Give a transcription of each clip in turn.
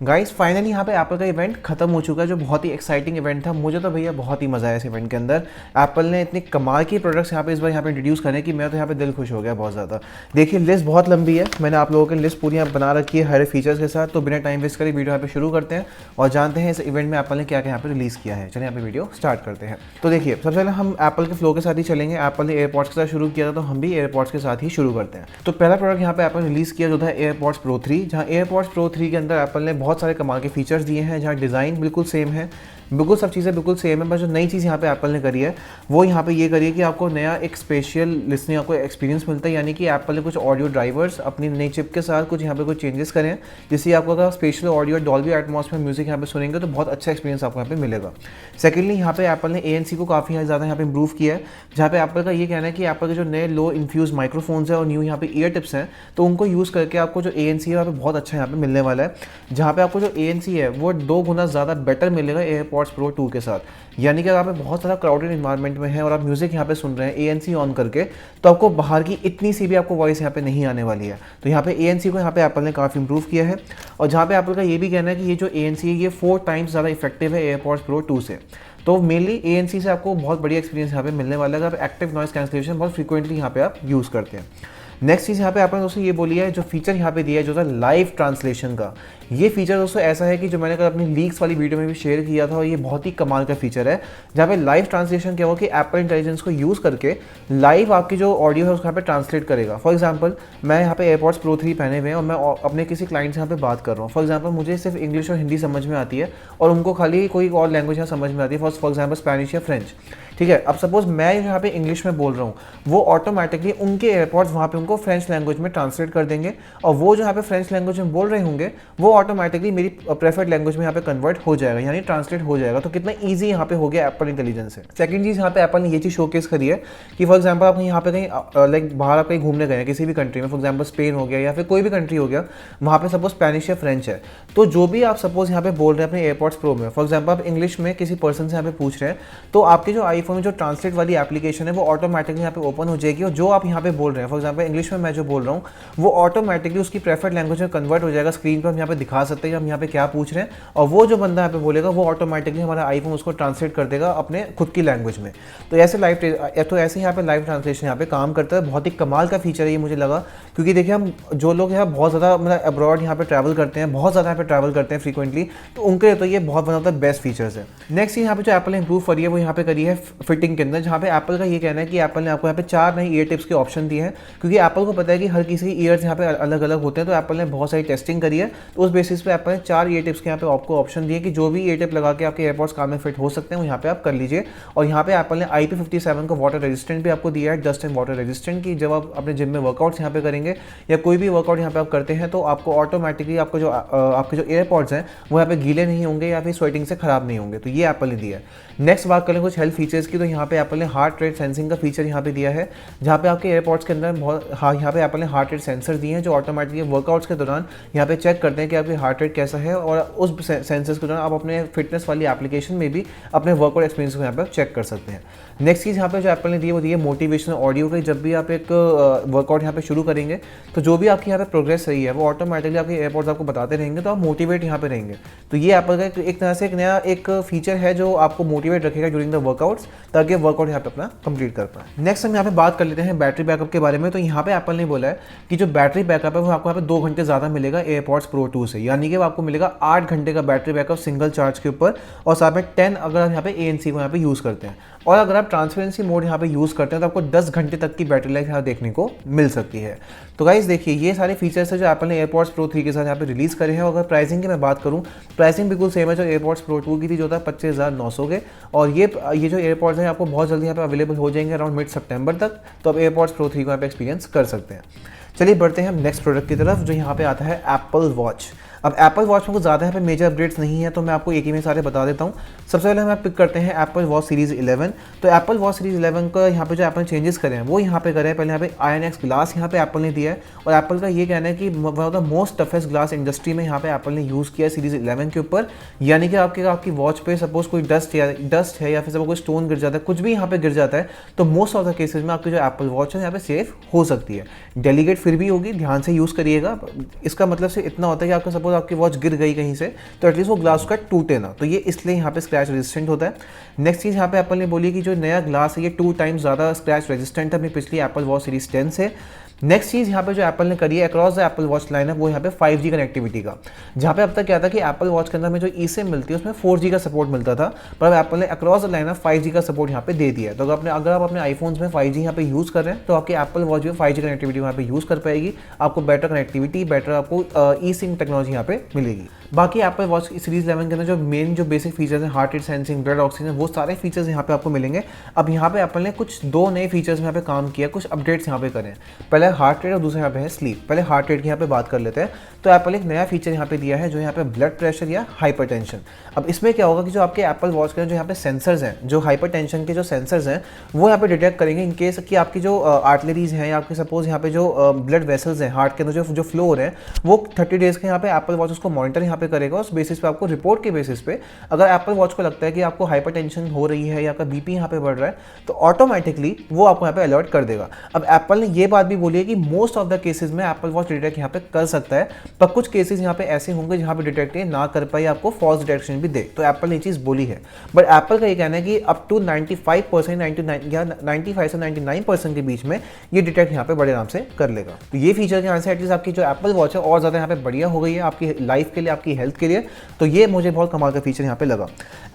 Guys finally यहाँ पे Apple का इवेंट खत्म हो चुका है, जो बहुत ही एक्साइटिंग इवेंट था। मुझे तो भैया बहुत ही मज़ा आया इस इवेंट के अंदर। एप्पल ने इतनी कमाल की प्रोडक्ट्स यहाँ पे इस बार यहाँ पे इंट्रोड्यूस करें कि मैं तो यहाँ पे दिल खुश हो गया बहुत ज़्यादा। देखिए लिस्ट बहुत लंबी है, मैंने आप लोगों की लिस्ट पूरी यहाँ बना रखी है हर फीचर्स के साथ। तो बिना टाइम वेस्ट करे वीडियो यहाँ पे शुरू करते हैं और जानते हैं इस इवेंट में एप्पल ने क्या क्या यहाँ पे रिलीज़ किया है। चलिए यहाँ पे वीडियो स्टार्ट करते हैं। तो देखिए सबसे पहले हम एप्पल के फ्लो के साथ ही चलेंगे। एप्पल ने एयरपॉड्स के साथ शुरू किया था, तो हम भी एयरपॉड्स के साथ ही शुरू करते हैं। तो पहला प्रोडक्ट यहाँ पे एप्पल रिलीज़ किया जो था एयरपॉड्स प्रो 3, जहाँ एयरपॉड्स प्रो 3 के अंदर एप्पल ने बहुत सारे कमाल के फीचर्स दिए हैं, जहाँ डिज़ाइन बिल्कुल सेम है, बिल्कुल सब चीज़ें बिल्कुल सेम है। बस जो नई चीज़ यहाँ पे एप्पल ने करी है वो यहाँ पे ये करी है कि आपको नया एक स्पेशल लिसनिंग आपको एक्सपीरियंस मिलता है। यानी कि एप्पल ने कुछ ऑडियो ड्राइवर्स अपनी नई चिप के साथ कुछ यहाँ पे कुछ चेंजेस करें हैं, जिससे आपको अगर स्पेशल ऑडियो डॉल्बी एटमॉस में म्यूजिक यहाँ पे सुनेंगे तो बहुत अच्छा एक्सपीरियंस आपको यहाँ पे मिलेगा। सेकेंडली यहाँ पे एप्पल ने ANC को काफ़ी ज़्यादा यहाँ पे इंप्रूव किया है, जहाँ पे एप्पल का ये कहना है कि एप्पल के जो नए लो इन्फ्यूज माइक्रोफोन्स है और न्यू यहाँ पे ईयर टिप्स हैं, तो उनको यूज़ करके आपको जो ANC है वहाँ पे बहुत अच्छा यहाँ पे मिलने वाला है। जहाँ पे आपको जो ANC है वो 2 गुना ज़्यादा बेटर मिलेगा एयरपॉड्स प्रो 2 के साथ। यानी कि अगर आप बहुत ज़्यादा क्राउडेड इन्वायरमेंट में है और आप म्यूजिक यहाँ पे सुन रहे हैं ANC ऑन करके, तो आपको बाहर की इतनी सी भी आपको वॉइस यहाँ पे नहीं आने वाली है। तो यहाँ पे ANC को यहाँ पे एप्पल ने काफ़ी इंप्रूव किया है। और जहाँ पे एप्पल का ये भी कहना है कि ये जो ANC है ये 4 टाइम्स ज़्यादा इफेक्टिव है एयरपॉड्स प्रो 2 से। तो मेनली ANC से आपको बहुत बढ़िया एक्सपीरियंस यहाँ पे मिलने वाला है अगर आप एक्टिव नॉइस कैंसलेशन बहुत फ्रीक्वेंटली यहाँ पे आप यूज़ करते हैं। नेक्स्ट चीज़ यहाँ पे आपने दोस्तों ये बोली है, जो फीचर यहाँ पे दिया है जो था लाइव ट्रांसलेशन का। ये फीचर दोस्तों ऐसा है कि जो मैंने कल अपनी लीक्स वाली वीडियो में भी शेयर किया था, और ये बहुत ही कमाल का फीचर है, जहाँ पे लाइव ट्रांसलेशन क्या होगा कि एप्पल इंटेलिजेंस को यूज़ करके लाइव आपकी जो ऑडियो है उसको यहाँ पे ट्रांसलेट करेगा। फॉर एग्जाम्पल मैं यहाँ पे एयरपॉड्स प्रो 3 पहने हुए हैं और मैं अपने किसी क्लाइंट से यहाँ पे बात कर रहा हूँ। फॉर एग्जाम्पल मुझे सिर्फ इंग्लिश और हिंदी समझ में आती है और उनको खाली कोई और लैंग्वेज यहाँ समझ में आती है, फॉर एग्जाम्पल स्पेनिश या फ्रेंच। ठीक है, अब सपोज मैं यहाँ पे इंग्लिश में बोल रहा हूँ, वो ऑटोमेटिकली उनके एयरपॉड्स वहाँ पे उनको फ्रेंच लैंग्वेज में ट्रांसलेट कर देंगे, और वो जो यहाँ पे फ्रेंच लैंग्वेज में बोल रहे होंगे वो ऑटोमेटिकली मेरी प्रेफर्ड लैंग्वेज में यहाँ पे कन्वर्ट हो जाएगा, यानी ट्रांसलेट हो जाएगा। तो कितना ईजी यहाँ पे हो गया एप्पल इंटेलिजेंस से। सेकंड चीज़ यहाँ पे एप्पल ने ये चीज़ शोकेस करी है कि फॉर एग्जाम्पल आप यहाँ पे कहीं लाइक बाहर आप कहीं घूमने गए किसी भी कंट्री में, फॉर एग्जाम्पल स्पेन हो गया या फिर कोई भी कंट्री हो गया, वहाँ पे सपोज स्पेनिश या फ्रेंच है, तो जो भी आप सपोज यहाँ पे बोल रहे हैं अपने एयरपॉड्स प्रो में, फॉर एग्जाम्पल आप इंग्लिश में किसी पर्सन से यहाँ पे पूछ रहे हैं, तो आपके जो आईफोन में जो ट्रांसलेट वाली एप्लीकेशन है वो ऑटोमेटिकली यहाँ पे ओपन हो जाएगी, और जो आप यहाँ पे बोल रहे हैं फॉर एग्जाम्पल इंग्लिश में मैं जो बोल रहा हूँ वो ऑटोमेटिकली उसकी प्रेफर्ड लैंग्वेज में कन्वर्ट हो जाएगा। स्क्रीन पर हम यहाँ पे दिखा सकते हैं हम यहाँ पे क्या पूछ रहे हैं, और वो जो बंदा यहाँ पे बोलेगा वो ऑटोमेटिकली हमारा आईफोन उसको ट्रांसलेट कर देगा अपने खुद की लैंग्वेज में। तो ऐसे यहाँ पे लाइव ट्रांसलेशन यहाँ पे काम करता है। बहुत ही कमाल का फीचर है ये मुझे लगा, क्योंकि देखिए हम जो लोग यहाँ बहुत ज़्यादा मतलब अब्रॉड यहाँ पे ट्रैवल करते हैं, बहुत ज़्यादा यहाँ पे ट्रैवल करते हैं फ्रीक्वेंटली, तो उनके लिए तो ये बहुत one of the best features है। नेक्स्ट चीज़ यहाँ पे जो एप्पल ने इंप्रूव करी है वो यहाँ पे करी है फिटिंग के अंदर, जहाँ पे एप्पल का ये कहना है कि एप्पल ने आपको यहाँ पे 4 नई ईयर टिप्स के ऑप्शन दिए हैं, क्योंकि एप्पल को पता है कि हर किसी की ईयर्स यहाँ पे अलग अलग होते हैं। तो एप्पल ने बहुत सारी टेस्टिंग करी है, तो उस बेसिस पे एप्पल ने 4 ईयर टिप्स के यहाँ पे आपको ऑप्शन दिए कि जो भी ईयर टिप लगा के आपके एयरपॉड्स कार में फिट हो सकते हैं वो यहाँ पे आप कर लीजिए। और यहाँ पे एप्पल ने IP57 को वाटर रेजिस्टेंट भी आपको दिया है, डस्ट एंड वाटर रेजिस्टेंट, की जब आप अपने जिम में वर्कआउट्स यहाँ पे करेंगे या कोई भी वर्कआउट यहाँ पे आप करते हैं तो आपको ऑटोमेटिकली आपको जो आपके जो एयरपॉड्स हैं वो यहाँ पे गीले नहीं होंगे या फिर स्वेटिंग से खराब नहीं होंगे। तो ये एप्पल ने दिया है। नेक्स्ट बात करें कुछ हेल्थ फीचर्स की, तो यहाँ पे एप्पल ने हार्ट रेट सेंसिंग का फीचर यहाँ पे दिया है, जहाँ पे आपके एयरपॉड्स के अंदर यहाँ पे एप्पल ने हार्ट रेट सेंसर दिए हैं जो ऑटोमेटिकली वर्कआउट्स के दौरान यहाँ पे चेक करते हैं कि आपकी हार्ट रेट कैसा है, और उस सेंसर्स के दौरान आप अपने फिटनेस वाली एप्लीकेशन में भी अपने वर्कआउट एक्सपीरियंस को यहाँ पे चेक कर सकते हैं। नेक्स्ट चीज़ यहाँ पे जो एप्पल ने दी है वो दी है मोटिवेशनल ऑडियो की। जब भी आप एक वर्कआउट यहाँ पे शुरू करेंगे तो जो भी आपकी यहाँ पे प्रोग्रेस रही है वो ऑटोमेटिकली आपके एयरपॉड्स आपको बताते रहेंगे, तो आप मोटिवेट यहाँ पे रहेंगे। तो ये एप्पल का एक तरह से एक नया एक फीचर है जो आपको मोटिवेट रखेगा ड्यूरिंग द वर्कआउट्स, ताकि वर्कआउट यहाँ पे अपना कंप्लीट कर पाए। नेक्स्ट हम यहाँ पे बात कर लेते हैं बैटरी बैकअप के बारे में। तो यहाँ पे एप्पल ने बोला है कि जो बैटरी बैकअप है वो आपको यहाँ पे 2 घंटे ज़्यादा मिलेगा एयरपॉड्स प्रो 2 से, यानी कि आपको मिलेगा 8 घंटे का बैटरी बैकअप सिंगल चार्ज के ऊपर, और साथ में 10 अगर आप यहाँ पे ANC को यहाँ पे यूज़ करते हैं, और अगर आप ट्रांसपेरेंसी मोड यहाँ पे यूज़ करते हैं तो आपको 10 घंटे तक की बैटरी लाइफ यहाँ देखने को मिल सकती है। तो गाइस देखिए ये सारे फीचर्स है जो एप्पल ने एयरपॉड्स प्रो 3 के साथ यहाँ पे रिलीज़ करे हैं। और अगर प्राइसिंग की मैं बात करूँ, प्राइसिंग बिल्कुल सेम है जो एयरपॉड्स प्रो 2 की थी, जो था 25,900 के, और ये जो एयरपॉड्स हैं आपको बहुत जल्दी यहाँ पे अवेलेबल हो जाएंगे अराउंड मिड सितंबर तक, तो आप एयरपॉड्स प्रो 3 को यहाँ पे एक्सपीरियंस कर सकते हैं। चलिए बढ़ते हैं हम नेक्स्ट प्रोडक्ट की तरफ, जो यहाँ पे आता है एप्पल वॉच। अब एप्पल वॉच में कुछ ज़्यादा यहाँ पे मेजर अपडेट्स नहीं है, तो मैं आपको एक ही में सारे बता देता हूँ। सबसे पहले हम पिक करते हैं एप्पल वॉच सीरीज 11। तो एप्पल वॉच सीरीज 11 का यहाँ पे जो एप्पल चेंजेस करे हैं वो यहाँ पे करे हैं। पहले यहाँ पे INX ग्लास यहाँ पे एप्पल ने दिया है, और एप्पल का ये कहना है कि one of the most toughest glass industry में यहाँ पे एप्पल ने यूज़ किया सीरीज 11 के ऊपर। यानी कि आपकी वॉच पे सपोज कोई डस्ट है या फिर सपोज कोई स्टोन गिर जाता है, कुछ भी यहाँ पे गिर जाता है, तो मोस्ट ऑफ द केसेस में आपकी जो एप्पल वॉच है यहाँ पे सेफ हो सकती है। डेलीकेट फिर भी होगी, ध्यान से यूज़ करिएगा। इसका मतलब से इतना होता है कि आपका सपोज आपकी वॉच गिर गई कहीं से, तो एटलीस्ट वो ग्लास का टूटे ना, तो ये इसलिए यहाँ पे स्क्रैच रेजिस्टेंट होता है। नेक्स्ट चीज़ यहाँ पे एप्पल ने बोली कि जो नया ग्लास है ये 2 टाइम्स ज़्यादा स्क्रैच रेजिस्टेंट है अपनी पिछली एप्पल वॉच सीरीज 10 से। नेक्स्ट चीज़ यहाँ पे जो एप्पल ने करी है across the Apple watch line है वो यहाँ पे 5G कनेक्टिविटी का, जहाँ पे अब तक क्या था कि एप्पल वॉच के अंदर में जो eSIM मिलती है उसमें 4G का सपोर्ट मिलता था, पर अब एप्पल ने अक्रॉस द लाइन 5G का सपोर्ट यहाँ पे दे दिया है। तो अगर आप अपने आईफोन्स में 5G यहाँ पे यूज़ कर रहे हैं तो आपकी एप्पल वॉच भी 5G कनेक्टिविटी यहाँ पे यूज़ कर पाएगी, आपको बेटर कनेक्टिविटी, बेटर आपको eSIM टेक्नोलॉजी यहाँ पे मिलेगी। बाकी एप्पल वॉच सीरीज 11 के अंदर जो बेसिक फीचर्स हैं, heart rate sensing, blood oxygen, वो सारे फीचर्स यहाँ पे आपको मिलेंगे। अब यहाँ पे एप्पल ने कुछ 2 नए फीचर्स में यहाँ पे काम किया, कुछ अपडेट्स यहाँ पे करें। पहले हार्ट रेट और दूसरा यहाँ पे है स्लीप। पहले हार्ट रेट की यहाँ पे बात कर लेते हैं। तो एप्पल एक नया फीचर यहाँ पे दिया है जो यहाँ पे ब्लड प्रेशर या हाइपरटेंशन। अब इसमें क्या होगा कि जो आपके एप्पल वॉच के जो यहाँ पे सेंसर्स हैं, जो हाइपरटेंशन के जो सेंसर्स हैं वो यहाँ पे डिटेक्ट करेंगे इन केस कि आपकी जो आर्टलरीज हैं या आपके सपोज यहाँ पे जो ब्लड वेसल्स हैं हार्ट के अंदर जो फ्लो हो रहे हैं, वो 30 डेज के यहाँ पे एप्पल वॉच उसको मॉनिटर यहाँ पे करेगा। उस बेसिस पे आपको रिपोर्ट के बेसिस पे अगर एप्पल वॉच को लगता है कि आपको हाइपरटेंशन हो रही है या आपका बीपी यहाँ पे बढ़ रहा है, तो ऑटोमेटिकली वो आपको यहाँ पे अलर्ट कर देगा। अब एप्पल ने ये बात भी बोली है कि मोस्ट ऑफ द केसेस में एप्पल वॉच डिटेक्ट यहाँ पे कर सकता है, पर कुछ केसेस यहाँ पे ऐसे होंगे जहाँ पे डिटेक्ट ना कर पाए, आपको फॉल्स डिटेक्शन भी दे। तो एप्पल ने ये चीज़ बोली है, बट एप्पल का ये कहना है कि अप टू 95% 95 से 99% के बीच में ये डिटेक्ट यहाँ पे बड़े आराम से कर लेगा। तो ये फीचर के यहाँ से एटलीस्ट आपकी जो एप्पल वॉच है और ज़्यादा यहाँ पे बढ़िया हो गई है आपकी लाइफ के लिए, आपकी हेल्थ के लिए। तो ये मुझे बहुत कमाल का फीचर यहाँ पे लगा।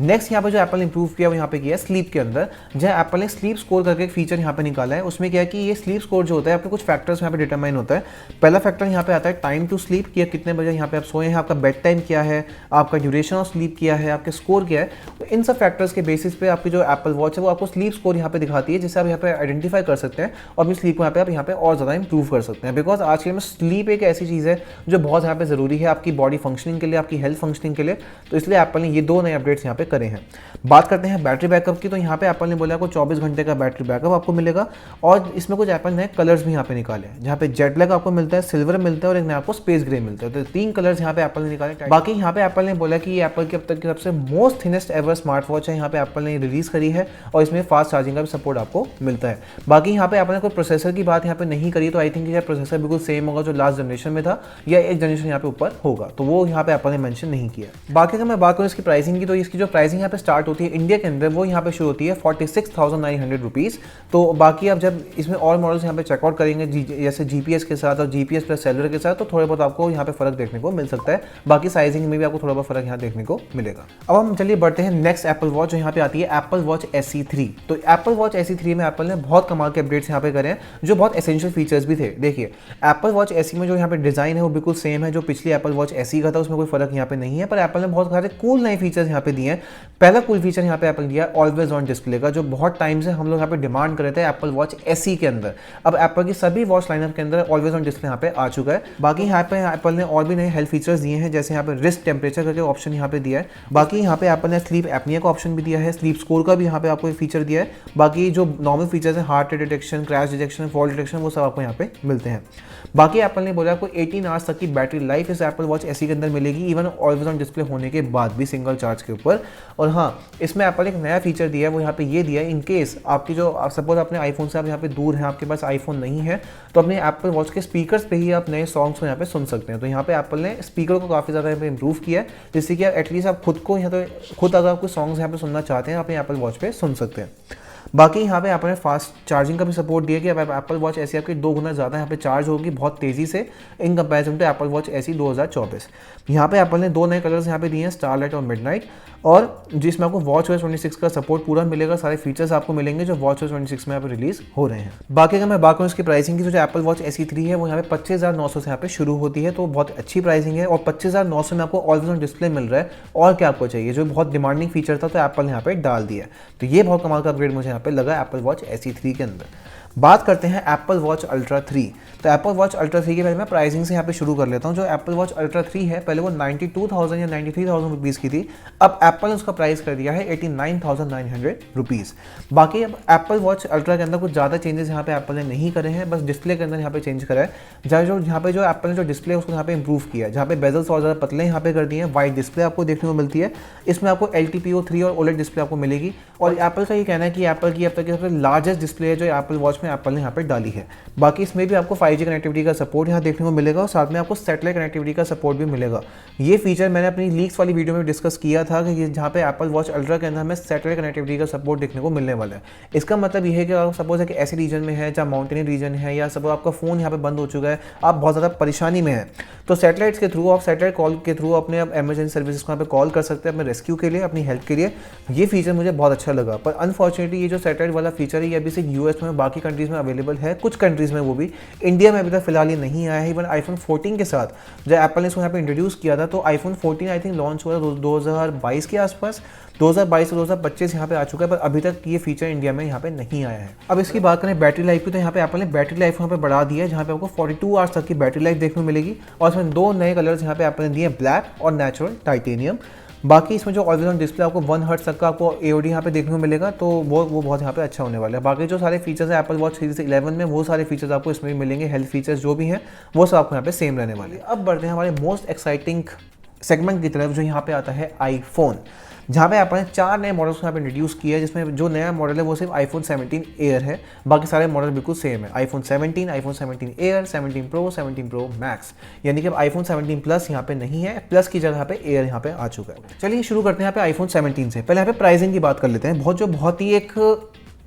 नेक्स्ट यहाँ पे जो एप्पल ने इंप्रूव किया वो यहाँ पे किया स्लीप के अंदर, जहाँ एप्पल ने स्लीप स्कोर करके एक फीचर यहाँ पे निकाला है। उसमें क्या है कि ये स्लीप स्कोर जो होता है आपके कुछ फैक्टर्स यहाँ पे डिटरमाइन होता है। पहला फैक्टर यहाँ पे आता है टाइम टू स्लीप, कि कितने बजे यहाँ पे आप सोए हैं, आपका बेड टाइम क्या है, आपका ड्यूरेशन ऑफ स्लीप क्या है, आपके स्कोर क्या है। तो इन सब फैक्टर्स के बेसिस पे आपकी जो एप्पल वॉच है वो आपको स्लीप स्कोर यहाँ पे दिखाती है, जिससे आप यहाँ पे आइडेंटिफाई कर सकते हैं और अपनी स्लीप को यहाँ पे और ज़्यादा इंप्रूव कर सकते हैं। बिकॉज आज के में स्लीप एक ऐसी चीज़ है जो बहुत यहाँ पे ज़रूरी है आपकी बॉडी फंक्शनिंग के लिए, आपकी हेल्थ फंक्शनिंग के लिए। तो इसलिए एप्पल ने ये 2 नए अपडेट्स यहाँ पे करे हैं। बात करते हैं बैटरी बैकअप की। तो यहाँ पे एप्पल ने बोला आपको 24 घंटे का बैटरी बैकअप आपको मिलेगा, और इसमें कुछ एप्पल नए कलर्स भी यहाँ पे निकाले हैं, जहाँ पे जेट ब्लैक आपको मिलता है, सिल्वर मिलता है और एक नया आपको स्पेस ग्रे मिलता है। तो 3 कलर्स यहाँ पे एप्पल ने निकाले। बाकी यहाँ पे एप्पल ने बोला कि ये एप्पल की अब तक की सबसे most thinnest ever smart watch है, यहाँ पे एप्पल ने रिलीज करी है, और इसमें फास्ट चार्जिंग का भी सपोर्ट आपको मिलता है। बाकी यहाँ पे एप्पल ने कोई प्रोसेसर की बात यहाँ पे नहीं करी, तो आई थिंक ये प्रोसेसर बिल्कुल सेम होगा जो लास्ट जनरेशन में था, या एक जनरेशन यहाँ पे ऊपर होगा, तो वो यहाँ पे एप्पल ने मेंशन नहीं किया। बाकी अगर मैं बात करूँ इसकी प्राइसिंग की, तो इसकी जो प्राइसिंग यहाँ पे स्टार्ट होती है इंडिया के अंदर वो यहाँ पे शुरू होती है 46,900 रुपीज़। तो बाकी अब जब इसमें और मॉडल्स यहाँ पे चेकआउट करेंगे जैसे GPS के साथ और GPS प्लस सेलुलर के साथ, तो थोड़े बहुत आपको यहाँ पे फर्क देखने को मिल सकता है। बाकी साइजिंग में भी आपको थोड़ा बहुत फर्क यहाँ देखने को मिलेगा। अब हम चलिए बढ़ते हैं नेक्स्ट एप्पल वॉच, जो यहाँ पे आती है एप्पल वॉच SE3। तो एप्पल वॉच SE3 में एप्पल ने बहुत कमाल के अपडेट्स यहाँ पे करे हैं, जो बहुत एसेंशियल फीचर्स भी थे। देखिए एप्पल वॉच SE में जो यहाँ पे डिजाइन है वो बिल्कुल सेम है जो पिछली एप्पल वॉच SE का था, उसमें कोई फर्क यहाँ पे नहीं है, पर एप्पल ने बहुत सारे कूल नए फीचर्स यहाँ पे दिए हैं। पहला कूल फीचर यहाँ पे एप्पल दिया ऑलवेज ऑन डिस्प्ले का, जो बहुत टाइम से हम लोग यहाँ पे डिमांड कर रहे थे एप्पल वॉच SE के अंदर। अब एप्पल की सभी वॉच लाइनअप के अंदर ऑलवेज ऑन डिस्प्ले यहाँ पे आ चुका है। बाकी यहाँ पे एप्पल ने और भी नए हेल्थ फीचर्स दिए हैं, जैसे यहाँ पे रिस्ट टेम्परेचर करके ऑप्शन यहाँ पे दिया है। बाकी यहाँ पे एप्पल ने स्लीप एपनिया का ऑप्शन भी दिया है, स्लीप स्कोर का भी यहाँ पे आपको एक फीचर दिया है। बाकी जो नॉर्मल फीचर्स है heart rate detection, crash detection, fall detection, वो सब आपको यहाँ पे मिलते हैं। बाकी एप्पल ने बोला आपको 18 आवर्स तक की बैटरी लाइफ इस एप्पल वॉच SE के अंदर मिलेगी, इवन ऑलवेज ऑन डिस्प्ले होने के बाद भी सिंगल चार्ज के ऊपर। और हाँ, इसमें एप्पल एक नया फीचर दिया है, वो यहाँ पे ये दिया है इन केस आपकी जो सपोज अपने आईफोन से आप यहाँ पे दूर हैं, आपके पास आईफोन नहीं है, तो अपने एप्पल वॉच के स्पीकर्स पे ही आप नए सॉन्ग्स को यहाँ पे सुन सकते हैं। तो यहाँ पे एप्पल ने स्पीकर को काफ़ी ज़्यादा यहाँ पे इंप्रूव किया है, जिससे कि एटलीस्ट आप खुद अगर आपको सॉन्ग्स यहाँ पे सुनना चाहते हैं अपने एप्पल वॉच पे सुन सकते हैं। बाकी यहाँ पे एप्पल ने फास्ट चार्जिंग का भी सपोर्ट दिया कि अब एप्पल वॉच SE आपकी 2 गुना ज़्यादा यहाँ पे चार्ज होगी बहुत तेज़ी से in comparison to Apple Watch SE 2024। यहाँ पे एप्पल ने 2 नए कलर्स यहाँ पे दिए हैं, स्टारलाइट और मिडनाइट, और जिसमें आपको WatchOS 26 का सपोर्ट पूरा मिलेगा। सारे फीचर्स आपको मिलेंगे जो WatchOS 26 में यहाँ पे रिलीज हो रहे हैं। बाकी अगर मैं बात करूँ इसकी प्राइसिंग की, तो जो एप्पल वॉच SE3 है वो यहाँ पे 25,900 से यहाँ पे शुरू होती है, तो बहुत अच्छी प्राइसिंग है। और 25,900 में आपको ऑलवेज ऑन डिस्प्ले मिल रहा है, और क्या आपको चाहिए, जो बहुत डिमांडिंग फीचर था तो एप्पल ने यहाँ पे डाल दिया। तो ये बहुत कमाल का अपग्रेड मुझे यहाँ पे लगा एप्पल वॉच SE3 के अंदर। बात करते हैं एप्पल वॉच अल्ट्रा 3। तो एप्पल वॉच अल्ट्रा 3 के पहले मैं प्राइसिंग से यहाँ पे शुरू कर लेता हूँ। जो एप्पल वॉच अल्ट्रा 3 है पहले वो 92,000 या 93,000 रुपीज़ की थी, अब एप्पल ने उसका प्राइस कर दिया है 89,900 रुपीज़। बाकी अब एप्पल वॉच अल्ट्रा के अंदर कुछ ज़्यादा चेंजेस यहाँ पे एप्पल ने नहीं करे हैं, बस डिस्प्ले के अंदर यहाँ पे चेंज करा है। यहाँ पे जो एप्पल ने जो डिस्प्ले है उसको यहाँ पे इंप्रूव किया है, जहाँ पे बेजल्स और ज़्यादा पतले यहाँ पे कर दिए हैं। वाइड डिस्प्ले आपको देखने को मिलती है, इसमें आपको LTPO3 और OLED डिस्प्ले आपको मिलेगी। और एप्पल का ये कहना है कि एप्पल की अब तक की सबसे लार्जेस्ट डिस्प्ले है जो एप्पल वॉच में एप्पल ने यहाँ पे डाली है। बाकी इसमें भी आपको 5G कनेक्टिविटी का सपोर्ट यहाँ देखने को मिलेगा और साथ में आपको सैटेलाइट कनेक्टिविटी का सपोर्ट भी मिलेगा। ये फीचर मैंने अपनी लीक्स वाली वीडियो में डिस्कस किया था कि जहाँ पे एप्पल वॉच अल्ट्रा के अंदर हमें सैटेलाइट कनेक्टिविटी का सपोर्ट देखने को मिलने वाला है। इसका मतलब ये है कि अगर सपोज है कि ऐसे रीजन में है जहाँ माउंटेनी रीजन है या सपोज आपका फ़ोन यहाँ पे बंद हो चुका है, आप बहुत ज़्यादा परेशानी में है, तो सैटेलाइट्स के थ्रू आप सैटेलाइट कॉल के थ्रू अपने एमरजेंसी सर्विसेज को यहाँ पे कॉल कर सकते हैं अपने रेस्क्यू के लिए, अपनी हेल्प के लिए। ये फीचर मुझे बहुत अच्छा लगा। पर अनफॉर्चुनेटली ये जो सैटेलाइट वाला फीचर है ये अभी सिर्फ US में, बाकी कंट्रीज़ में अवेलेबल है, कुछ कंट्रीज़ में, वो भी इंडिया में अभी तक फिलहाल ये नहीं आया है। इवन iPhone 14 के साथ जब एप्पल ने इसको यहाँ पे इंट्रोड्यूस किया था तो iPhone 14 आई थिंक लॉन्च हुआ था 2022 के आसपास, 2022 से 2025 यहाँ पे आ चुका है, पर अभी तक ये फीचर इंडिया में यहाँ पे नहीं आया है। अब इसकी बात करें बैटरी लाइफ की, तो यहाँ पे एप्पल ने बैटरी लाइफ यहाँ पे बढ़ा दिया है, जहाँ पे आपको 42 आवर्स तक की बैटरी लाइफ देखने को मिलेगी। और इसमें 2 नए कलर्स यहाँ पे एप्पल ने दिए, ब्लैक और नेचुरल टाइटेनियम। बाकी इसमें जो ऑलवेज ऑन डिस्प्ले आपको 1 हर्ट्ज तक का आपको AOD यहाँ पे देखने को मिलेगा, तो वो बहुत यहाँ पे अच्छा होने वाला है। बाकी जो सारे फीचर्स हैं एप्पल वॉच सीरीज 11 में, वो सारे फीचर्स आपको इसमें भी मिलेंगे। हेल्थ फीचर्स जो भी हैं वो सब आपको यहाँ पे सेम रहने वाले हैं। अब बढ़ते हैं हमारे मोस्ट एक्साइटिंग सेगमेंट की तरफ, जो यहाँ पे आता है आईफोन, जहाँ पे आपने 4 नए मॉडल्स को यहाँ पे इंट्रोड्यूस किया है, जिसमें जो नया मॉडल है वो सिर्फ iPhone 17 एयर है, बाकी सारे मॉडल बिल्कुल सेम है। iPhone 17, iPhone 17 air, 17 Pro, 17 Pro Max, यानी कि अब iPhone 17 Plus यहाँ पे नहीं है, प्लस की जगह पे एयर यहाँ पे आ चुका है। चलिए शुरू करते हैं यहाँ पे iPhone 17 से। पहले यहाँ पे प्राइसिंग की बात कर लेते हैं, बहुत ही एक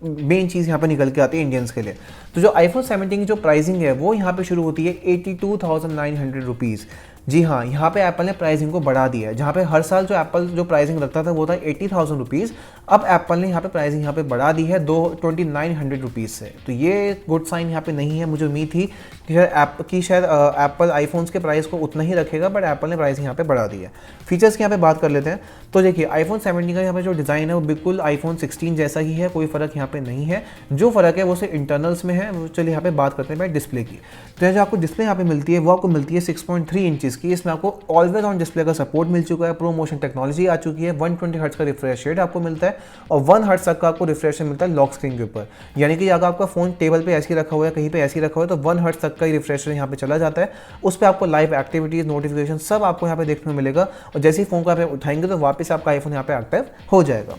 मेन चीज़ यहाँ पे निकल के आती है इंडियंस के लिए। तो जो iPhone 17 की जो प्राइसिंग है वो यहाँ पे शुरू होती है 82,900 रुपीज़। जी हाँ, यहाँ पे एप्पल ने प्राइसिंग को बढ़ा दिया है। जहाँ पे हर साल जो एप्पल जो प्राइसिंग रखता था वो था 80,000 रुपीज़, अब एप्पल ने यहाँ पे प्राइसिंग यहाँ पे बढ़ा दी है 2900 रुपीज़ से। तो ये गुड साइन यहाँ पे नहीं है। मुझे उम्मीद थी कि शायद एप्पल आईफोन्स के प्राइस को उतना ही रखेगा, बट एप्पल ने प्राइसिंग यहाँ पे बढ़ा दी है। फीचर्स की यहाँ पे बात कर लेते हैं। तो देखिए iPhone 17 का यहाँ पे जो डिज़ाइन है वो बिल्कुल iPhone 16 जैसा ही है, कोई फ़र्क यहाँ पे नहीं है। जो फ़र्क है वो सिर्फ इंटरनल्स में है। चलिए यहाँ पे बात करते हैं भाई डिस्प्ले की। तो जो आपको डिस्प्ले यहाँ पे मिलती है वो आपको मिलती है 6.3 इंचज़ की। इसमें आपको ऑलवेज ऑन डिस्प्ले का सपोर्ट मिल चुका है, प्रो मोशन टेक्नोलॉजी आ चुकी है, 120 हर्ट्ज का रिफ्रेश रेट आपको मिलता है और 1 हर्ट्ज तक का आपको रिफ्रेश रेट मिलता है लॉक स्क्रीन के ऊपर। यानी कि अगर आपका फ़ोन टेबल पे ऐसे ही रखा हुआ है, कहीं पे ऐसे ही रखा हुआ है, तो 1 हर्ट्ज तक का रिफ्रेश रेट यहाँ पे चला जाता है। उस पर आपको लाइव एक्टिविटीज़, नोटिफिकेशन सब आपको यहाँ पे देखने को मिलेगा और जैसे ही फ़ोन को आप उठाएंगे तो वापस आपका आईफोन यहाँ पे एक्टिव हो जाएगा।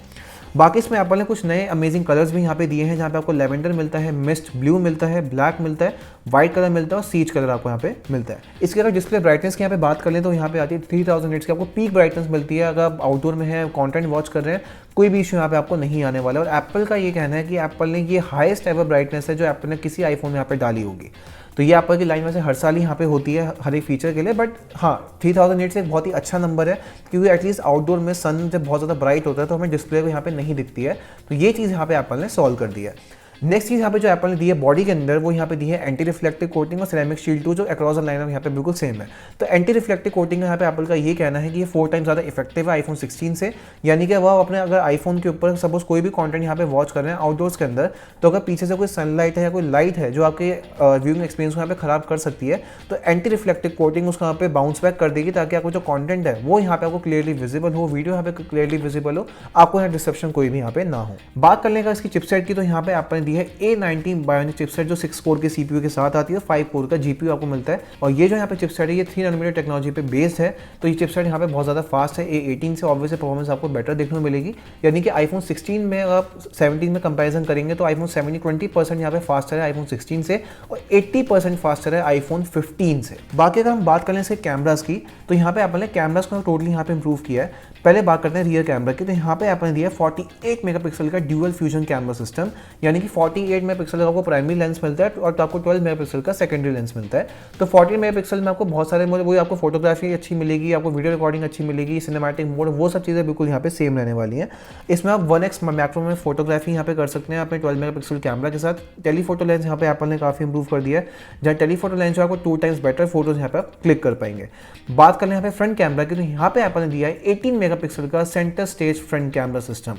बाकी इसमें एप्पल ने कुछ नए अमेजिंग कलर्स भी यहाँ पे दिए हैं, जहाँ पे आपको लेवेंडर मिलता है, मिस्ट ब्लू मिलता है, ब्लैक मिलता है, व्हाइट कलर मिलता है और सीच कलर आपको यहाँ पे मिलता है। इसके अगर डिस्प्ले ब्राइटनेस की यहाँ पे बात कर लें तो यहाँ पे आती है 3000 निट्स की आपको पीक ब्राइटनेस मिलती है। अगर आप आउटडोर में है, कंटेंट वॉच कर रहे हैं, कोई भी इशू यहाँ पे आपको नहीं आने वाला है। और एप्पल का ये कहना है कि एप्पल ने ये हाईएस्ट एवर ब्राइटनेस है जो एप्पल ने किसी आईफोन में यहाँ पे डाली होगी। तो ये एप्पल की लाइन में से हर साल ही यहाँ पे होती है हर एक फीचर के लिए, बट हाँ 3000 निट्स एक बहुत ही अच्छा नंबर है, क्योंकि एटलीस्ट आउटडोर में सन जब बहुत ज़्यादा ब्राइट होता है तो हमें डिस्प्ले को यहाँ पे नहीं दिखती है। तो ये चीज़ यहाँ पे एप्पल ने सॉल्व कर दी है। नेक्स्ट चीज़ यहाँ पे जो एप्पल ने दी है बॉडी के अंदर, वो यहाँ पे दी है एंटी रिफ्लेक्टिव कोटिंग और सिरेमिक शील्ड 2, जो अक्रॉस द लाइन यहाँ पे बिल्कुल सेम है। तो एंटी रिफ्लेक्टिव कोटिंग यहाँ पे एप्पल का ये कहना है कि ये 4 टाइम्स ज़्यादा इफेक्टिव है आईफोन 16 से। यानी कि वह अपने अगर आईफोन के ऊपर सपोज कोई भी कंटेंट यहाँ पे वॉच कर रहे हैं आउटडोर्स के अंदर, तो अगर पीछे से कोई सनलाइट है या कोई लाइट है जो आपके व्यूइंग एक्सपीरियंस को यहाँ पे खराब कर सकती है, तो एंटी रिफ्लेक्टिव कोटिंग उसको यहाँ पे बाउंस बैक कर देगी, ताकि आपको जो कॉन्टेंट है वो यहाँ पे आपको क्लियरली विजिबल हो, वीडियो यहाँ पे क्लियरली विजिबल हो, आपको यहाँ डिस्ट्रप्शन कोई भी यहाँ पे ना हो। बात कर लेगा इसकी चिपसेट की, तो यहाँ पे एप्पल ने दी है A90 बायोनिक चिपसेट, जो 6 कोर के CPU के साथ आती है, 5 कोर का GPU आपको मिलता है। और ये जो यहाँ पे चिपसेट है ये 3 नैनोमीटर टेक्नोलॉजी पे बेस्ड है। तो ये चिपसेट यहाँ पे बहुत ज़्यादा फास्ट है। A18 से ऑब्वियसली परफॉर्मेंस आपको बेटर देखने को मिलेगी। यानी कि आईफोन 16 में आप 17 में कंपैरिजन करेंगे तो आईफोन 17 20% यहाँ पे फास्टर है आईफोन 16 से और 80% फास्टर है आईफोन 15 से। बाकी अगर हम बात करें इसके कैमरास की, तो यहाँ पे एप्पल ने कैमरास को टोटली यहाँ पे इंप्रूव किया है। पहले बात करते हैं रियर कैमरा की, तो यहाँ पे एप्पल ने दिया 48 मेगापिक्सल का ड्यूअल फ्यूजन कैमरा सिस्टम। यानी कि 48 मेगापिक्सल का आपको प्राइमरी लेंस मिलता है और आपको 12 मेगापिक्सल का सेकेंडरी लेंस मिलता है। तो 40 मेगापिक्सल में आपको बहुत सारे वही आपको फोटोग्राफी अच्छी मिलेगी, आपको वीडियो रिकॉर्डिंग अच्छी मिलेगी, सिनेमैटिक मोड, वो सब चीज़ें बिल्कुल यहाँ पे सेम रहने वाली हैं। इसमें आप 1x मैक्रो में फोटोग्राफी यहाँ पे कर सकते हैं अपने 12 मेगापिक्सल कैमरा के साथ। टेलीफोटो लेंस यहाँ पे एप्पल ने काफ़ी इंप्रूव कर दिया है, जहाँ टेलीफोटो लेंस जो आपको 2 टाइम्स बेटर फोटोज यहाँ पे आप क्लिक कर पाएंगे। बात करें यहाँ पे फ्रंट कैमरा की, तो यहाँ पे एप्पल ने दिया है 18 मेगापिक्सल का centre stage front camera system.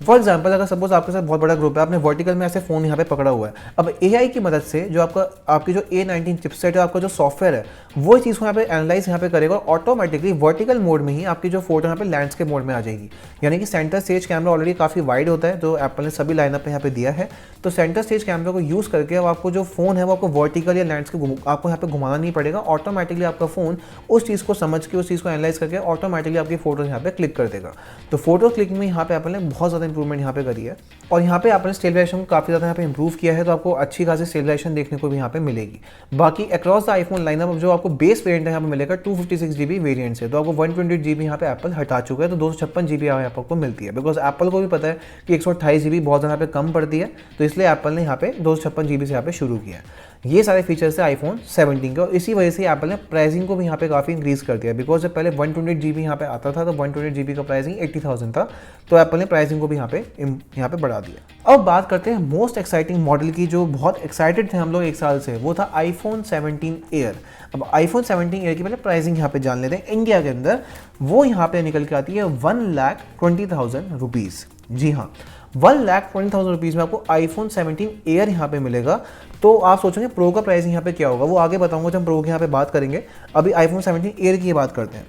For example अगर सपोज आपके साथ बहुत बड़ा ग्रुप है, आपने वर्टिकल में ऐसे फोन यहाँ पे पकड़ा हुआ है, अब AI की मदद से जो आपकी जो A19 चिपसेट है, आपका जो सॉफ्टवेयर है, वो चीज़ को यहाँ पे एनालाइज यहाँ पे करेगा, ऑटोमेटिकली वर्टिकल मोड में ही आपकी जो फोटो यहाँ पे लैंडस्केप मोड में आ जाएगी। यानी कि सेंटर स्टेज कैमरा ऑलरेडी काफ़ी वाइड होता है जो एप्पल ने सभी लाइनअप में यहाँ पे दिया है, तो सेंटर स्टेज कैमरा को यूज़ करके अब आपको जो फोन है वो आपको वर्टिकल या लैंडस्केप आपको यहाँ पे घुमाना नहीं पड़ेगा, ऑटोमेटिकली आपका फोन उस चीज़ को समझ के, उस चीज़ को एनालाइज करके ऑटोमेटिकली आपकी फोटो यहाँ पे क्लिक कर देगा। तो फोटो क्लिक में यहाँ पे एप्पल ने बहुत ज़्यादा इंप्रूवमेंट यहाँ पे करी है, और यहाँ पे आपने स्टेबलाइजेशन को काफ़ी ज़्यादा यहाँ पे इंप्रूव किया है, तो आपको अच्छी खासी स्टेबलाइजेशन देखने को भी यहाँ पे मिलेगी। बाकी अक्रॉस द आईफोन लाइनअप जो आपको बेस वेरिएंट है यहाँ पे मिलेगा 256GB वेरिएंट से, तो आपको 128GB यहाँ पे एप्पल हटा चुका है, तो 256GB यहाँ पे आपको मिलती है, बिकॉज एप्पल को भी पता है कि 128GB बहुत ज़्यादा यहाँ पे कम पड़ती है, तो इसलिए एप्पल ने यहाँ पे 256GB से यहाँ पे शुरू किया है। ये सारे फीचर्स है आईफोन 17 के, और इसी वजह से एप्पल ने प्राइसिंग को भी यहाँ पे काफ़ी इंक्रीज़ कर दिया, बिकॉज जब पहले 128GB यहाँ पे आता था तो 128GB का प्राइसिंग 80,000 था, तो एप्पल ने प्राइसिंग को भी यहाँ पे बढ़ा दिया। अब बात करते हैं मोस्ट एक्साइटिंग मॉडल की, जो बहुत एक्साइटेड थे हम लोग एक साल से, वो था आईफोन 17 एयर। अब आईफोन 17 एयर की पहले प्राइसिंग यहाँ पे जान लेते हैं इंडिया के अंदर। वो यहाँ पे निकल के आती है 1,20,000 रुपीज़। जी हाँ, 1,20,000 रुपीज़ में आपको आईफोन 17 एयर यहाँ पे मिलेगा। तो आप सोचेंगे प्रो का प्राइसिंग यहाँ पे क्या होगा, वो आगे बताऊंगा जब हम प्रो के यहाँ पे बात करेंगे। अभी आईफोन 17 एयर की बात करते हैं।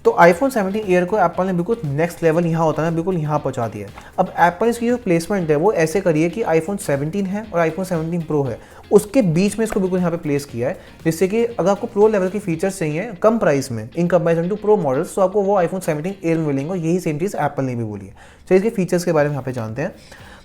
तो आईफोन 17 एयर को एप्पल ने बिल्कुल नेक्स्ट लेवल यहाँ होता है, बिल्कुल यहाँ पहुँचा दिया है। अब एप्पल इसकी जो प्लेसमेंट है वो ऐसे करिए कि आईफोन 17 है और आईफोन 17 प्रो है, उसके बीच में इसको बिल्कुल यहाँ पे प्लेस किया है, जिससे कि अगर आपको प्रो लेवल की फीचर्स चाहिए कम प्राइस में in comparison to pro models, तो आपको वो आईफोन 17 एयर में मिलेंगे, और यही सेम चीज़ एप्पल ने भी बोली है। तो इसके फीचर्स के बारे में यहाँ पे जानते हैं।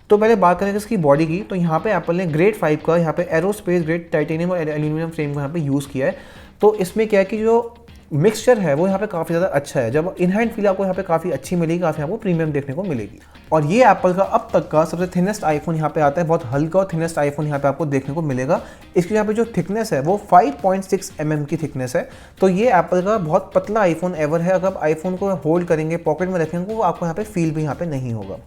तो पहले बात करेंगे इसकी बॉडी की, तो यहाँ पे एप्पल ने ग्रेड 5 का यहाँ पे एरोस्पेस ग्रेड टाइटेनियम और एल्यूमिनियम फ्रेम को यहाँ पे यूज़ किया है। तो इसमें क्या है कि जो मिक्सचर है वो यहाँ पे काफ़ी ज़्यादा अच्छा है, जब इन हैंड फील आपको यहाँ पे काफ़ी अच्छी मिलेगी, काफ़ी आपको प्रीमियम देखने को मिलेगी। और ये एप्पल का अब तक का सबसे थिनेस्ट आईफोन यहाँ पे आता है, बहुत हल्का और थिनेस्ट आईफोन यहाँ पे आपको देखने को मिलेगा। इसकी यहाँ पे जो थिकनेस है वो 5.6 mm की थिकनेस है, तो ये एप्पल का बहुत पतला आईफोन एवर है। अगर आप आईफोन को होल्ड करेंगे, पॉकेट में रखेंगे, तो आपको यहाँ पे फील भी यहाँ पे नहीं होगा।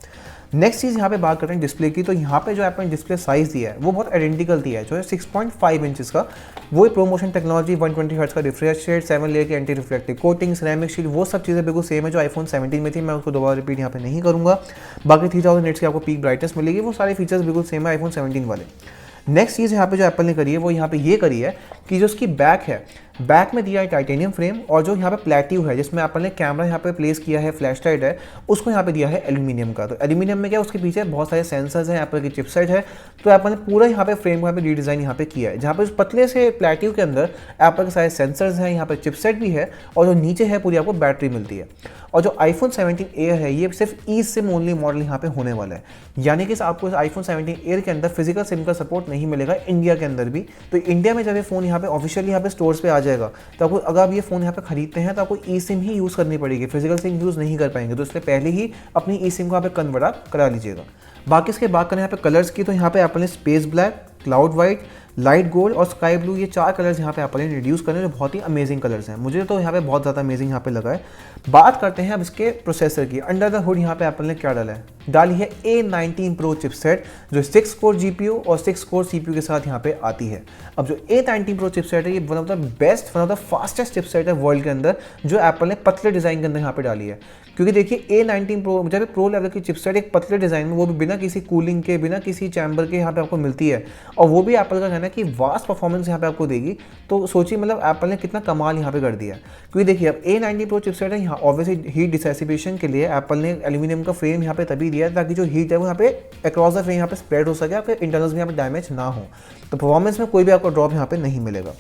नेक्स्ट चीज़ यहाँ पे बात करते हैं डिस्प्ले की, तो यहाँ पे जो एप्पल ने डिस्प्ले साइज़ दिया है वो बहुत आइडेंटिकल दिया है, जो है 6.5 इंचेस का। वो प्रोमोशन टेक्नोलॉजी, 120 हर्ट्ज का रिफ्रेश रेट, 7 लेयर की anti reflective coating, ceramic sheet, वो सब चीज़ें बिल्कुल सेम है जो आईफोन 17 में थी। मैं उसको दोबारा रिपीट यहाँ पे नहीं करूँगा। बाकी 3000 निट्स की आपको पीक ब्राइटनेस मिलेगी, वो सारे फीचर्स बिल्कुल सेम है आईफोन 17 वाले। नेक्स्ट चीज़ यहाँ पे जो एप्पल ने करी है वो यहाँ पे ये करी है कि जो उसकी बैक है, बैक में दिया है टाइटेनियम फ्रेम, और जो यहाँ पे प्लेट्यू है जिसमें एप्पल ने कैमरा यहाँ पे प्लेस किया है, फ्लैश लाइट है, उसको यहाँ पे दिया है एल्यूमिनियम का। तो एल्यूमिनियम में क्या, उसके पीछे बहुत सारे सेंसर्स हैं, एप्पल की चिपसेट है, तो एप्पल ने पूरा यहाँ पे फ्रेम को यहाँ पे रीडिज़ाइन यहाँ पे किया है, जहाँ पे उस पतले से प्लेट्यू के अंदर एप्पल के सारे सेंसर्स हैं, यहाँ पे चिपसेट भी है, और जो नीचे है पूरी आपको बैटरी मिलती है। और जो आईफोन 17 एयर है ये सिर्फ ई सिम ओनली मॉडल यहाँ पे होने वाला है, यानी कि आपको इस आईफोन 17 एयर के अंदर फिजिकल सिम का सपोर्ट नहीं मिलेगा इंडिया के अंदर भी। तो इंडिया में जब ये फ़ोन यहाँ पे ऑफिशियली यहाँ पे स्टोर्स पे आ जाएगा, तो आपको अगर आप ये फ़ोन यहाँ पे खरीदते हैं तो आपको ई सिम ही यूज़ करनी पड़ेगी, फिजिकल सिम यूज़ नहीं कर पाएंगे, तो इसलिए पहले ही अपनी ई सिम को यहाँ पे कन्वर्ट करा लीजिएगा। बाकी इसके बात करें यहाँ पे कलर्स की, तो यहाँ पे एप्पल ने space black, cloud white, light gold और स्काई ब्लू, ये 4 कलर्स यहाँ पे एप्पल ने इंट्रोड्यूस करे, जो बहुत ही अमेजिंग कलर्स हैं। मुझे तो यहाँ पे बहुत ज़्यादा अमेजिंग यहाँ पे लगा है। बात करते हैं अब इसके प्रोसेसर की। अंडर द हुड यहाँ पे एप्पल ने क्या डाला है, डाली है A19 Pro चिपसेट, जो 6 कोर GPU और 6 कोर CPU के साथ यहाँ पे आती है। अब जो A19 Pro चिपसेट है ये one of the best, one of the fastest chipset है वर्ल्ड के अंदर, जो एप्पल ने पतले डिज़ाइन के अंदर यहाँ पे डाली है। क्योंकि देखिए A19 Pro जब प्रो लेवल की चिपसेट एक पतले डिज़ाइन में, वो भी बिना किसी कूलिंग के, बिना किसी चैम्बर के यहाँ पे आपको मिलती है, और वो भी एप्पल का कहना है कि वास्ट परफॉर्मेंस यहाँ पे आपको देगी। तो सोचिए मतलब एप्पल ने कितना कमाल यहाँ पे कर दिया। क्योंकि देखिए अब A19 Pro चिपसेट है, यहाँ ऑब्वियसली हीट डिसेसिपेशन के लिए एप्पल ने एल्यूमिनियम का फ्रेम यहाँ पे तभी दिया है ताकि जो हीट है वो यहाँ पे अक्रॉस द फ्रेम यहाँ पे स्प्रेड हो सके, आपके इंटरनल्स में यहाँ पे डैमेज ना हो, तो परफॉर्मेंस में कोई भी आपको ड्रॉप यहाँ पे नहीं मिलेगा।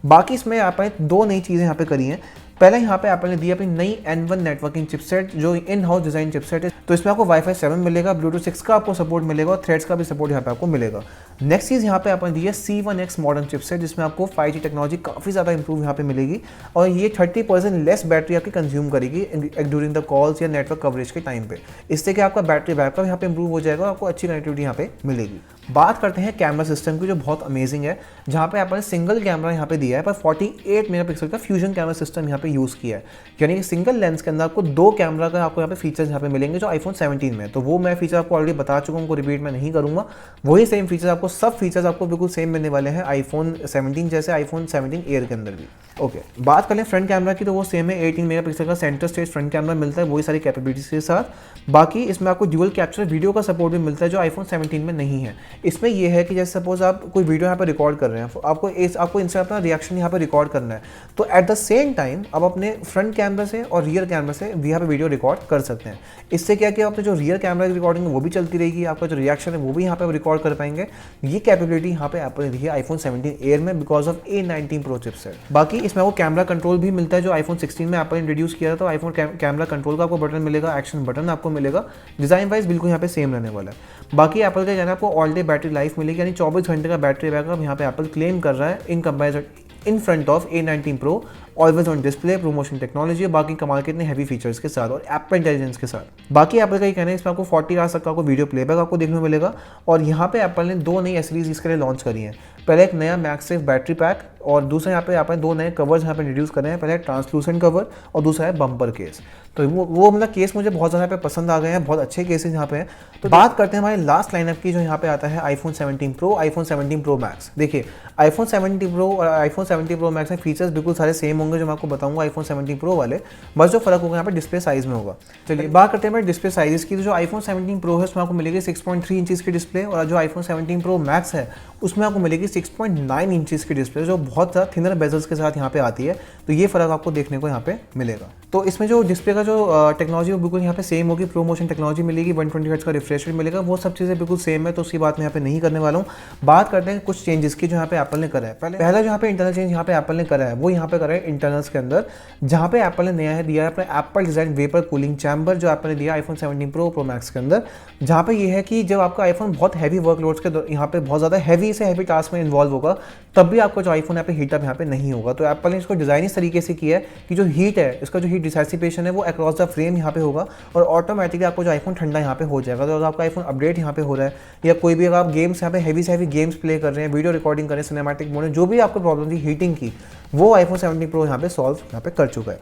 बाकी इसमें एप्पल ने 2 नई चीज़ें यहाँ पे करी हैं। पहले यहाँ पे एप्पल ने दी अपनी नई N1 नेटवर्किंग चिपसेट, जो इन हाउस डिज़ाइन चिपसेट है, तो इसमें आपको Wi-Fi 7 मिलेगा, Bluetooth 6 का आपको सपोर्ट मिलेगा, और थ्रेड्स का भी सपोर्ट यहाँ पे आपको मिलेगा। नेक्स्ट चीज़ यहाँ पे एप्पल ने दी है C1X मॉडर्न चिपसेट, जिसमें आपको 5G टेक्नोलॉजी काफ़ी ज़्यादा इंप्रूव यहाँ पे मिलेगी, और ये 30% लेस बैटरी आपकी कंज्यूम करेगी ड्यूरिंग द कॉल्स या नेटवर्क कवरेज के टाइम पे। इससे कि आपका बैटरी बैकअप यहाँ पे इंप्रूव हो जाएगा और आपको अच्छी कनेक्टिविटी यहाँ पे मिलेगी। बात करते हैं कैमरा सिस्टम की, जो बहुत अमेजिंग है, जहाँ पे एप्पल ने सिंगल कैमरा यहाँ पे दिया है पर 48 मेगापिक्सल का फ्यूजन कैमरा सिस्टम यहाँ पे यूज़ किया है। यानी कि सिंगल लेंस के अंदर आपको 2 कैमरा का आपको यहाँ पे फीचर्स यहाँ पे मिलेंगे जो आईफोन 17 में। तो वो मैं फीचर आपको ऑलरेडी बता चुका हूँ, उनको रिपीट मैं नहीं करूँगा। वही सेम फीचर्स आपको, सब फीचर्स आपको बिल्कुल सेम मिलने वाले हैं आईफोन 17 जैसे आईफोन 17 एयर के अंदर भी। ओके, बात करें फ्रंट कैमरा की तो वो सेम है, 18 मेगापिक्सल का सेंटर स्टेज फ्रंट कैमरा मिलता है वही सारी कैपेबिलिटीज के साथ। बाकी इसमें आपको ड्यूअल कैप्चर वीडियो का सपोर्ट भी मिलता है जो आईफोन 17 में नहीं है। इसमें यह है कि जैसे सपोज आप कोई वीडियो यहाँ पर रिकॉर्ड कर रहे हैं, आपको इनसे अपना रिएक्शन यहाँ पर रिकॉर्ड करना है, तो एट द सेम टाइम आप अपने फ्रंट कैमरा से और रियर कैमरा से यहाँ पे वीडियो रिकॉर्ड कर सकते हैं। इससे क्या कि आपने जो रियर कैमरा की रिकॉर्डिंग है वो भी चलती रहेगी, आपका जो रिएक्शन है वो भी यहाँ पे रिकॉर्ड कर पाएंगे। ये कैपेबिलिटी यहाँ पे एप्पल ने दी है आईफोन 17 एयर में because of A19 Pro chipset. बाकी इसमें आपको कैमरा कंट्रोल भी मिलता है जो आईफोन 16 में एप्पल ने इंट्रोड्यूस किया था। तो आईफोन कैमरा कंट्रोल का आपको बटन मिलेगा, एक्शन बटन आपको मिलेगा, डिजाइन वाइज बिल्कुल यहाँ पे सेम रहने वाला है। बाकी एप्पल का कहना है आपको ऑल डे बैटरी लाइफ मिलेगी, यानी 24 घंटे का बैटरी बैकअप यहाँ पे एप्पल क्लेम कर रहा है in comparison in front of A19 Pro, always on display, promotion technology और बाकी कमाल के इतने हैवी फीचर्स के साथ और एप्पल इंटेलिजेंस के साथ। बाकी एप्पल का ये कहना है इसमें आपको 40 आवर्स तक का आपको वीडियो प्लेबैक आपको देखने को मिलेगा। और यहाँ पे एप्पल ने 2 नई एसेसरीज इसके लिए लॉन्च करी हैं। पहले एक नया मैक्सेफ बैटरी पैक और दूसरा यहाँ पे आपने 2 नए कवर्स यहाँ पे इंट्रोड्यूस करे हैं। पहले ट्रांसलूसेंट कवर और दूसरा है बम्पर केस। तो वो मतलब केस मुझे बहुत ज़्यादा पे पसंद आ गए हैं, बहुत अच्छे केसेस यहाँ पे हैं। तो बात करते हैं हमारे लास्ट लाइनअप की जो यहाँ पे आता है iPhone 17 Pro, iPhone 17 Pro Max। देखिए आईफोन 17 Pro और आईफोन 17 Pro Max में फीचर्स बिल्कुल सारे सेम होंगे जो मैं आपको बताऊंगा आईफोन 17 Pro वाले, बस जो फर्क होगा यहाँ पे डिस्प्ले साइज में होगा। चलिए बात करते हैं डिस्प्ले साइजेस की। तो जो आईफोन 17 Pro है उसमें आपको मिलेगी 6.3 इंचेस की डिस्प्ले और जो आईफोन 17 Pro Max है उसमें आपको मिलेगी 6.9 इंचेस की डिस्प्ले जो बहुत ज़्यादा थिनर बेजल्स के साथ यहाँ पे आती है। तो ये फर्क आपको देखने को यहाँ पे मिलेगा। तो इसमें जो डिस्प्ले का जो टेक्नोलॉजी वो बिल्कुल यहाँ पे सेम होगी, प्रोमोशन टेक्नोलॉजी मिलेगी, 120 हर्ट्ज का रिफ्रेश रेट मिलेगा, वो सब चीज़ें बिल्कुल सेम है। तो उसकी बात मैं यहाँ पे नहीं करने वाला हूँ। बात करते हैं कुछ चेंजेस की जो यहाँ पे एप्पल ने करा है। पहला जो यहाँ पे इंटरनल चेंज यहाँ पे एप्पल ने करा है वो यहाँ पे करा है इंटरनल्स के अंदर, जहाँ पे एप्पल ने नया है दिया है अपने Apple design vapour cooling chamber जो एप्पल ने दिया आईफोन 17 Pro Max के अंदर। जहाँ पे ये है कि जब आपका आईफोन बहुत हैवी वर्कलोड्स के यहाँ पे बहुत ज़्यादा हैवी से हैवी टास्क में इन्वॉल्व होगा तब भी आपका जो आईफोन यहाँ पे हीटअप यहाँ पे नहीं होगा। तो एप्पल ने इसको डिज़ाइन इस तरीके से किया है कि जो हीट है इसका जो हीट डिसेसिपेशन है वो अक्रॉस द फ्रेम यहाँ पे होगा और ऑटोमेटिकली आपको जो आईफोन ठंडा यहाँ पे हो जाएगा। तो अगर आपका आईफोन अपडेट यहाँ पे हो रहा है या कोई भी अगर आप गेम्स यहाँ पे हैवी से हैवी गेम्स प्ले कर रहे हैं, वीडियो रिकॉर्डिंग कर रहे हैं, सिनेमैटिक मोड में जो भी आपको प्रॉब्लम थी हीटिंग की वो आईफोन 17 Pro यहाँ पे सॉल्व यहाँ पे कर चुका है।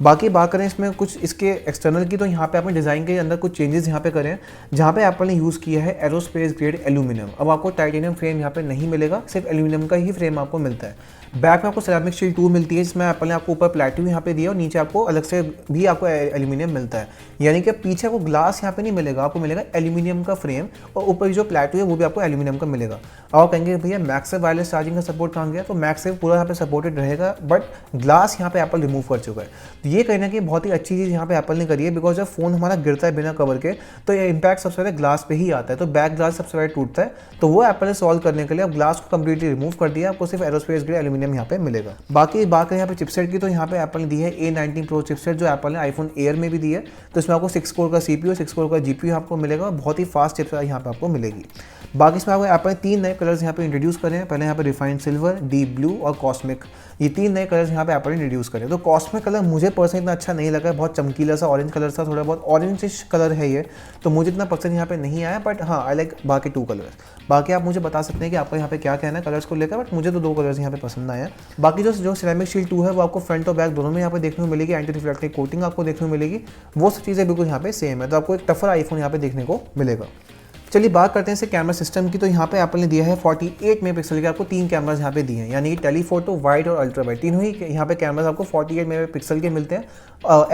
बाकी बात करें इसमें कुछ इसके एक्सटर्नल की तो यहाँ पे आपने डिज़ाइन के अंदर कुछ चेंजेस यहाँ पे करें, जहाँ पे एप्पल ने यूज़ किया है एरोस्पेस ग्रेड एल्यूमिनियम। अब आपको टाइटेनियम फ्रेम यहाँ पे नहीं मिलेगा, सिर्फ एल्यूमिनियम का ही फ्रेम आपको मिलता है। बैक में आपको सेरामिक स्टील 2 मिलती है जिसमें एप्पल ने आपको ऊपर प्लेटिनम यहाँ पे दिया और नीचे आपको अलग से भी आपको एल्यूमिनियम मिलता है। यानी कि पीछे आपको ग्लास यहाँ पे नहीं मिलेगा, आपको मिलेगा एल्यूमिनियम का फ्रेम और ऊपर जो प्लेटिनम है वो भी आपको एल्यूमिनियम का मिलेगा। और कहेंगे भैया मैक्सेफ वायरलेस चार्जिंग का सपोर्ट कहाँ गया, तो मैक्सेफ पूरा यहाँ पे सपोर्टेड रहेगा बट ग्लास यहाँ पे एप्पल रिमूव कर चुका है। तो ये कहना कि बहुत ही अच्छी चीज़ यहाँ पे एप्पल ने करी है बिकॉज जब फोन हमारा गिरता है बिना कवर के तो ये इंपैक्ट सबसे पहले ग्लास पे ही आता है, तो बैक ग्लास सबसे पहले टूटता है। तो वो एप्पल ने सॉल्व करने के लिए अब ग्लास को कंप्लीटली रिमूव कर दिया, आपको सिर्फ एरोस्पेस ग्रेड एल्यूमिनियम यहाँ पे मिलेगा। बाकी बात करें यहाँ पे चिपसेट की तो यहाँ पे एप्पल ने दी है A19 Pro चिपसेट जो एप्पल ने आईफोन एयर में भी दी है। तो इसमें आपको 6 कोर का CPU 6 कोर का GPU आपको मिलेगा, बहुत ही फास्ट चिपसेट यहाँ पे आपको मिलेगी। बाकी इसमें आपको एप्पल ने 3 नए कलर्स यहाँ पे इंट्रोड्यूस करे हैं। पहले यहाँ पे रिफाइंड सिल्वर, डीप ब्लू और कॉस्मिक, ये 3 नए कलर्स यहाँ पे एप्पल ने इंट्रोड्यूस करे। तो कॉस्मिक कलर मुझे पर्सनली इतना अच्छा नहीं लगा, बहुत चमकीला सा ऑरेंज कलर था, थोड़ा बहुत ऑरेंजिश कलर है ये, तो मुझे इतना पसंद यहाँ पे नहीं आया। बट हाँ आई लाइक बाकी 2 कलर्स। बाकी आप मुझे बता सकते हैं कि आपका यहाँ पे क्या कहना है कलर्स को लेकर, बट मुझे तो 2 कलर्स यहाँ पे पसंद आया। बाकी जो सिरेमिक शील्ड 2 है वो आपको फ्रंट और बैक दोनों में यहाँ पे देखने को मिलेगी, एंटी रिफ्लेक्टिव कोटिंग आपको देखने को मिलेगी, वो सब चीज़ें बिल्कुल यहाँ पे सेम है। तो आपको एक टफर आईफोन यहाँ पे देखने को मिलेगा। चलिए बात करते हैं इसे कैमरा सिस्टम की। तो यहाँ पे एप्पल ने दिया है 48 मेगापिक्सल के आपको 3 कैमरास यहाँ पे दिए हैं, यानी टेलीफोटो, वाइड और अल्ट्रा वाइड, तीनों ही यहाँ पे कैमरास आपको 48 मेगापिक्सल के मिलते हैं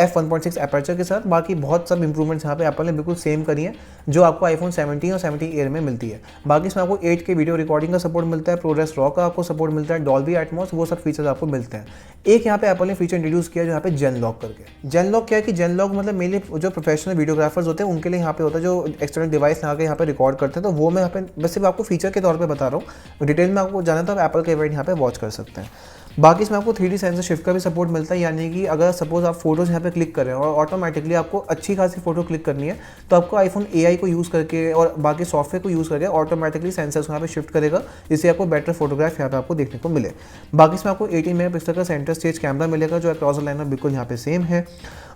f1.6 एपर्चर के साथ। बाकी बहुत सब इंप्रूवमेंट्स यहाँ पे एप्पल ने बिल्कुल सेम करी है जो आपको आईफोन 17 और 17 एयर में मिलती है। बाकी इसमें आपको 8K वीडियो रिकॉर्डिंग का सपोर्ट मिलता है, प्रोग्रेस रॉ का आपको सपोर्ट मिलता है, डॉल्बी एटमॉस, वो सब फीचर्स आपको मिलते हैं। एक यहाँ पे एप्पल ने फीचर इंट्रोड्यूस किया जो यहाँ पे जेन लॉक करके। जेन लॉक क्या है कि जेन लॉक मतलब मेनली जो प्रोफेशनल वीडियोग्राफर्स होते हैं उनके लिए यहाँ पे होता है, जो एक्सटर्नल डिवाइस लगा के यहाँ पे रिकॉर्ड करते हैं। तो वो मैं यहाँ पे बस सिर्फ आपको फीचर के तौर पे बता रहा हूँ, डिटेल में आपको जाना तो आप एप्पल के इवेंट यहाँ पे वॉच कर सकते हैं। बाकी इसमें आपको 3D सेंसर शिफ्ट का भी सपोर्ट मिलता है, यानी कि अगर सपोज आप फोटोज़ यहाँ पे क्लिक करें और ऑटोमेटिकली आपको अच्छी खासी फोटो क्लिक करनी है तो आपको आईफोन AI को यूज़ करके और बाकी सॉफ्टवेयर को यूज़ करके ऑटोमेटिकली सेंसर्स को यहाँ पे शिफ्ट करेगा, जिससे आपको बेटर फोटोग्राफ यहाँ पे आपको देखने को मिले। बाकी इसमें आपको 18 मेगापिक्सल का सेंटर स्टेज कैमरा मिलेगा जो अक्रॉस द लाइन बिल्कुल यहाँ पे सेम है।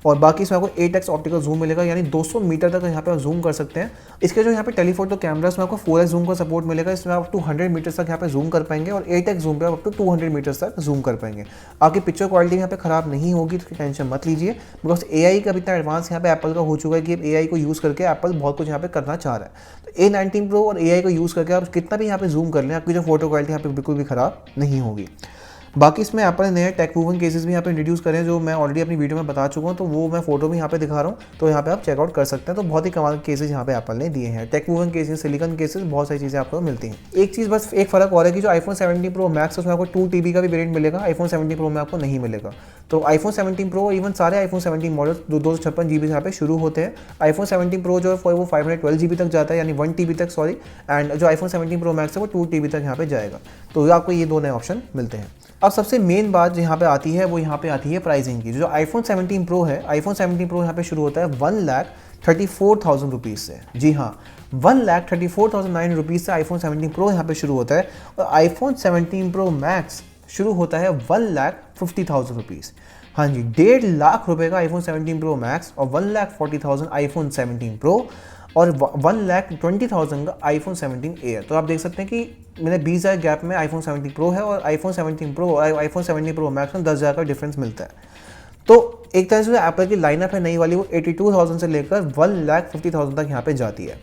और बाकी इसमें आपको 8x ऑप्टिकल जूम मिलेगा, यानी 200 मीटर तक यहाँ पे आप जूम कर सकते हैं। इसके जो यहाँ पे टेलीफोटो कैमरास में आपको 4x जूम का सपोर्ट मिलेगा, इसमें आप 200 मीटर्स तक यहाँ पे जूम कर पाएंगे और 8x जूम पे आप अप टू 200 मीटर्स तक जूम कर पाएंगे। आपकी पिक्चर क्वालिटी यहाँ पे खराब नहीं होगी, तो टेंशन मत लीजिए, बिकॉज AI का इतना एडवांस यहाँ पे एप्पल का हो चुका है कि AI को यूज़ करके एप्पल बहुत कुछ यहाँ पे करना चाह रहा है। तो A19 Pro और AI को यूज़ करके आप कितना भी यहाँ पे जूम कर लें, आपकी जो फोटो क्वालिटी यहाँ पे बिल्कुल भी खराब नहीं होगी। बाकी इसमें एप्पल ने नए टेक प्रूवन केसेस भी यहाँ पे इंट्रोड्यूस करें, जो मैं ऑलरेडी अपनी वीडियो में बता चुका हूँ, तो वो मैं फोटो भी यहाँ पे दिखा रहा हूँ, तो यहाँ पे आप चेकआउट कर सकते हैं। तो बहुत ही कमाल के केसेस यहाँ पे एप्पल ने दिए हैं, tech proven cases, silicone cases, बहुत सारी चीज़ें आपको मिलती हैं। एक चीज़ बस एक फ़र्क और है कि जो iPhone 17 Pro Max उसमें आपको 2 TB का भी वेरिएंट मिलेगा, iPhone 17 Pro में आपको नहीं मिलेगा। तो iPhone 17 Pro इवन सारे iPhone 17 मॉडल 256 GB यहाँ पे शुरू होते हैं। iPhone 17 Pro जो है वो 512 GB तक जाता है, यानी 1 TB तक, सॉरी, एंड जो iPhone 17 Pro Max है वो 2 TB तक यहाँ पे जाएगा। तो आपको ये दो नए ऑप्शन मिलते हैं। अब सबसे मेन बात यहाँ पे आती है, वो यहाँ पे आती है प्राइसिंग की। जो iPhone 17 Pro है, iPhone 17 Pro यहाँ पे शुरू होता है 1,34,000 रुपीज़ से। जी हाँ, 1,34,900 रुपीज़ से iPhone 17 Pro यहाँ पे शुरू होता है, और iPhone 17 Pro Max शुरू होता है 1,50,000 रुपीज़। हाँ जी, 1.5 लाख रुपए का iPhone 17 Pro Max और 1,40,000 iPhone 17 Pro और 1,20,000 का iPhone 17 Air। तो आप देख सकते हैं कि मैंने 20,000 गैप में iPhone 17 Pro है और iPhone 17 Pro और iPhone 17 Pro Max में 10,000 का डिफरेंस मिलता है। तो एक तरह से एप्पल की लाइनअप है नई वाली, वो 82,000 से लेकर 1,50,000 तक यहाँ पे जाती है।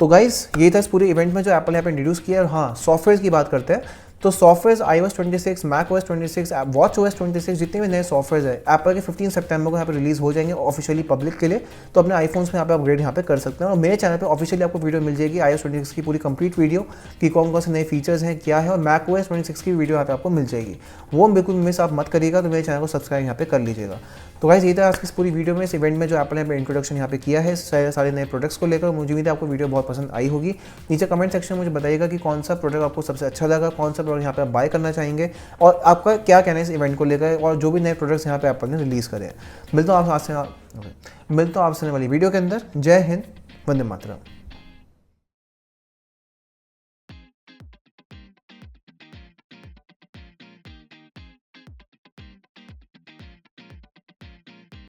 तो गाइस, ये था इस पूरे इवेंट में जो एप्पल यहाँ पे इंट्रोड्यूस किया है। और हाँ, सॉफ्टवेयर की बात करते हैं, तो सॉफ्टवेयर iOS 26, macOS 26, watchOS 26, जितने भी नए सॉफ्टवेयर है एप्पल के 15 सितंबर को यहाँ पे रिलीज हो जाएंगे ऑफिशियली पब्लिक के लिए। तो अपने आईफोन्स में यहाँ पे अपग्रेड यहाँ पे कर सकते हैं। और मेरे चैनल पे ऑफिशियली आपको वीडियो मिल जाएगी iOS 26 की पूरी कंप्लीट वीडियो कि कौन कौन से नए फीचर्स हैं, क्या है, और macOS 26 की वीडियो यहाँ पे आपको मिल जाएगी। वो बिल्कुल मिस आप मत करिएगा, तो मेरे चैनल को सब्सक्राइब यहाँ पे कर लीजिएगा। तो गाइस, ये था आज की इस पूरी वीडियो में, इस इवेंट में जो एप्पल ने इंट्रोडक्शन यहाँ पे किया है सारे नए प्रोडक्ट्स को लेकर। मुझे उम्मीद है आपको वीडियो बहुत पसंद आई होगी। नीचे कमेंट सेक्शन में मुझे बताइएगा कि कौन सा प्रोडक्ट आपको सबसे अच्छा लगा, कौन सा प्रोडक्ट यहाँ पे आप बाय करना चाहेंगे, और आपका क्या कहना है इस इवेंट को लेकर, और जो भी नए प्रोडक्ट्स यहाँ पे एप्पल ने रिलीज़ करे हैं। मिलता हूँ आपसे आने वाली वीडियो के अंदर। जय हिंद, वंदे मातरम।